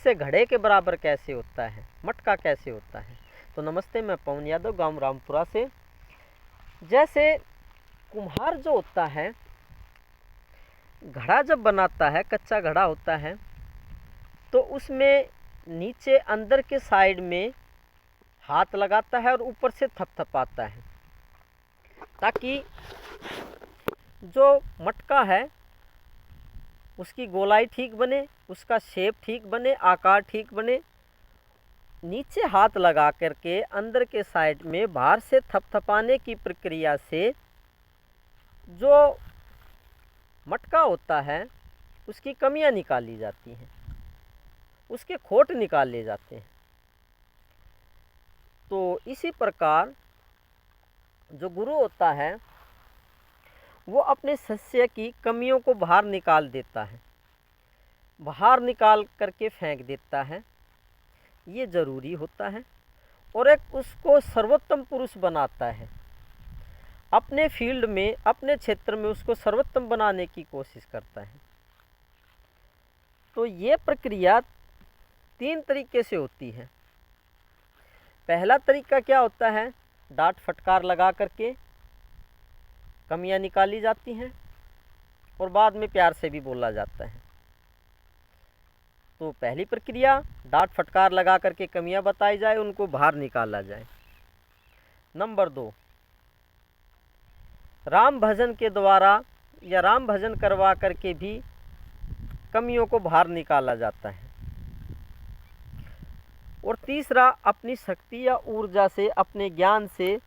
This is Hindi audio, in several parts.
से घड़े के बराबर कैसे होता है, मटका कैसे होता है। तो नमस्ते, मैं पवन यादव, गांव रामपुरा से। जैसे कुम्हार जो होता है, घड़ा जब बनाता है, कच्चा घड़ा होता है, तो उसमें नीचे अंदर के साइड में हाथ लगाता है और ऊपर से थपथपाता है, ताकि जो मटका है उसकी गोलाई ठीक बने, उसका शेप ठीक बने, आकार ठीक बने। नीचे हाथ लगा करके अंदर के साइड में बाहर से थपथपाने की प्रक्रिया से जो मटका होता है उसकी कमियां निकाली जाती हैं, उसके खोट निकाले जाते हैं। तो इसी प्रकार जो गुरु होता है वो अपने शिष्य की कमियों को बाहर निकाल देता है, बाहर निकाल करके फेंक देता है। ये ज़रूरी होता है और एक उसको सर्वोत्तम पुरुष बनाता है। अपने फील्ड में, अपने क्षेत्र में उसको सर्वोत्तम बनाने की कोशिश करता है। तो ये प्रक्रिया 3 तरीके से होती है। पहला तरीका क्या होता है, डांट फटकार लगा करके कमियां निकाली जाती हैं और बाद में प्यार से भी बोला जाता है। तो पहली प्रक्रिया, डांट फटकार लगा करके कमियां बताई जाए, उनको बाहर निकाला जाए। नंबर 2, राम भजन के द्वारा या राम भजन करवा करके भी कमियों को बाहर निकाला जाता है। और तीसरा, अपनी शक्ति या ऊर्जा से, अपने ज्ञान से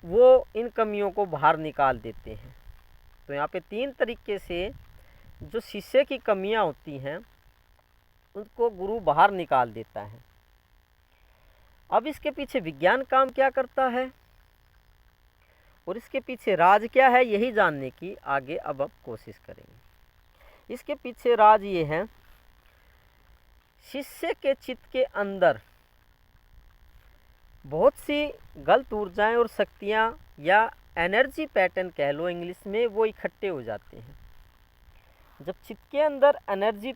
वो इन कमियों को बाहर निकाल देते हैं। तो यहाँ पे 3 तरीके से जो शिष्य की कमियां होती हैं उनको गुरु बाहर निकाल देता है। अब इसके पीछे विज्ञान काम क्या करता है और इसके पीछे राज क्या है, यही जानने की आगे अब हम कोशिश करेंगे। इसके पीछे राज ये है, शिष्य के चित्त के अंदर बहुत सी गलत ऊर्जाएं और शक्तियां या एनर्जी पैटर्न कह लो इंग्लिश में, वो इकट्ठे हो जाते हैं। जब चित्त के अंदर एनर्जी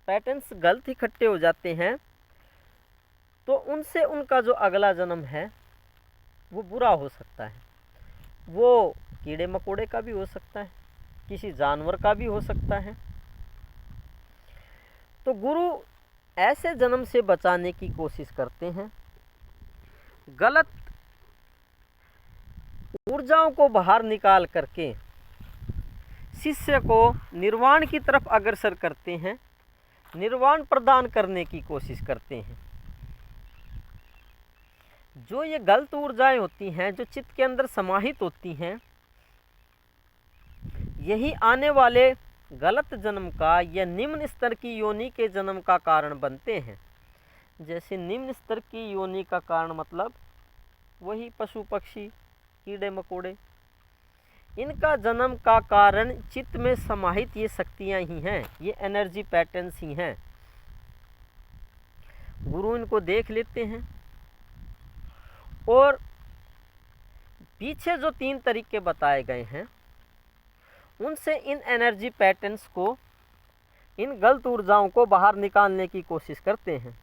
पैटर्न्स गलत इकट्ठे हो जाते हैं तो उनसे उनका जो अगला जन्म है वो बुरा हो सकता है। वो कीड़े मकोड़े का भी हो सकता है, किसी जानवर का भी हो सकता है। तो गुरु ऐसे जन्म से बचाने की कोशिश करते हैं, गलत ऊर्जाओं को बाहर निकाल करके शिष्य को निर्वाण की तरफ अग्रसर करते हैं, निर्वाण प्रदान करने की कोशिश करते हैं। जो ये गलत ऊर्जाएं होती हैं, जो चित्त के अंदर समाहित होती हैं, यही आने वाले गलत जन्म का या निम्न स्तर की योनि के जन्म का कारण बनते हैं। जैसे निम्न स्तर की योनि का कारण मतलब वही पशु पक्षी, कीड़े मकोड़े, इनका जन्म का कारण चित्त में समाहित ये शक्तियां ही हैं, ये एनर्जी पैटर्न्स ही हैं। गुरु इनको देख लेते हैं और पीछे जो 3 तरीके बताए गए हैं उनसे इन एनर्जी पैटर्न्स को, इन गलत ऊर्जाओं को बाहर निकालने की कोशिश करते हैं।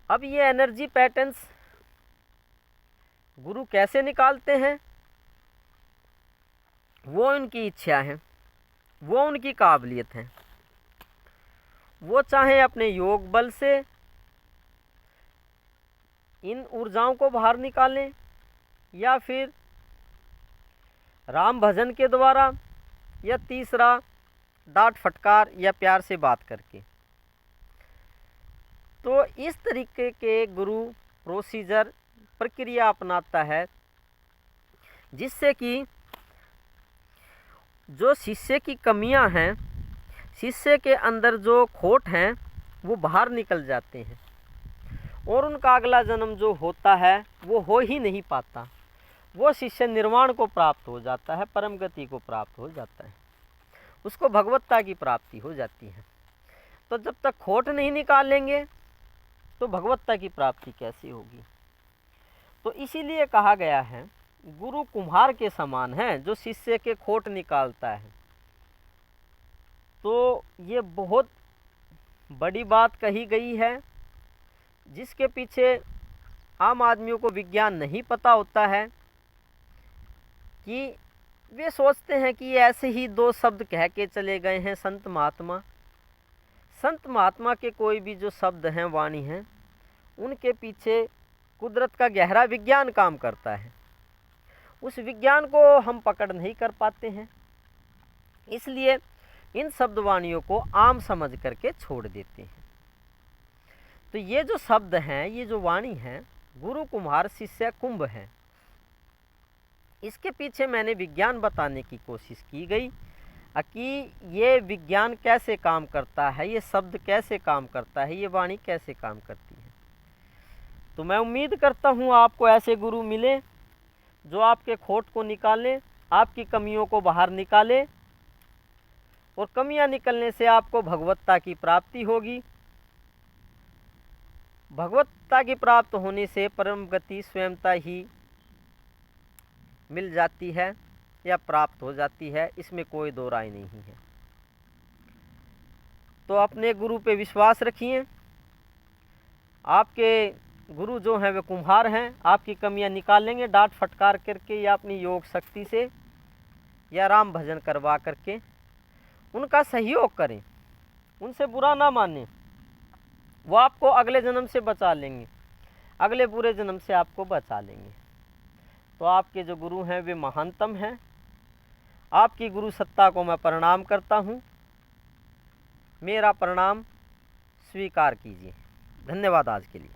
अब ये एनर्जी पैटर्न्स गुरु कैसे निकालते हैं, वो उनकी इच्छा है, वो उनकी काबिलियत है। वो चाहे अपने योग बल से इन ऊर्जाओं को बाहर निकालें या फिर राम भजन के द्वारा, या तीसरा डांट फटकार या प्यार से बात करके। तो इस तरीके के गुरु प्रोसीजर, प्रक्रिया अपनाता है जिससे कि जो शिष्य की कमियां हैं, शिष्य के अंदर जो खोट हैं, वो बाहर निकल जाते हैं और उनका अगला जन्म जो होता है वो हो ही नहीं पाता। वो शिष्य निर्वाण को प्राप्त हो जाता है, परम गति को प्राप्त हो जाता है, उसको भगवत्ता की प्राप्ति हो जाती है। तो जब तक खोट नहीं निकालेंगे तो भगवत्ता की प्राप्ति कैसी होगी। तो इसीलिए कहा गया है गुरु कुम्हार के समान है जो शिष्य के खोट निकालता है। तो ये बहुत बड़ी बात कही गई है, जिसके पीछे आम आदमियों को विज्ञान नहीं पता होता है, कि वे सोचते हैं कि ऐसे ही दो शब्द कह के चले गए हैं संत महात्मा। संत महात्मा के कोई भी जो शब्द हैं, वाणी हैं, उनके पीछे कुदरत का गहरा विज्ञान काम करता है। उस विज्ञान को हम पकड़ नहीं कर पाते हैं, इसलिए इन शब्द वाणियों को आम समझ करके छोड़ देते हैं। तो ये जो शब्द हैं, ये जो वाणी है, गुरु कुम्हार शिष्य कुंभ है, इसके पीछे मैंने विज्ञान बताने की कोशिश की गई कि ये विज्ञान कैसे काम करता है, ये शब्द कैसे काम करता है, ये वाणी कैसे काम करती है। तो मैं उम्मीद करता हूँ आपको ऐसे गुरु मिले जो आपके खोट को निकालें, आपकी कमियों को बाहर निकालें, और कमियां निकलने से आपको भगवत्ता की प्राप्ति होगी। भगवत्ता की प्राप्त होने से परम गति स्वयंता ही मिल जाती है या प्राप्त हो जाती है, इसमें कोई दो राय नहीं है। तो अपने गुरु पे विश्वास रखिए। आपके गुरु जो हैं वे कुम्हार हैं, आपकी कमियां निकालेंगे डांट फटकार करके, या अपनी योग शक्ति से, या राम भजन करवा करके। उनका सहयोग करें, उनसे बुरा ना मानें, वो आपको अगले जन्म से बचा लेंगे, अगले बुरे जन्म से आपको बचा लेंगे। तो आपके जो गुरु हैं वे महानतम हैं। आपकी गुरु सत्ता को मैं प्रणाम करता हूँ, मेरा प्रणाम स्वीकार कीजिए। धन्यवाद आज के लिए।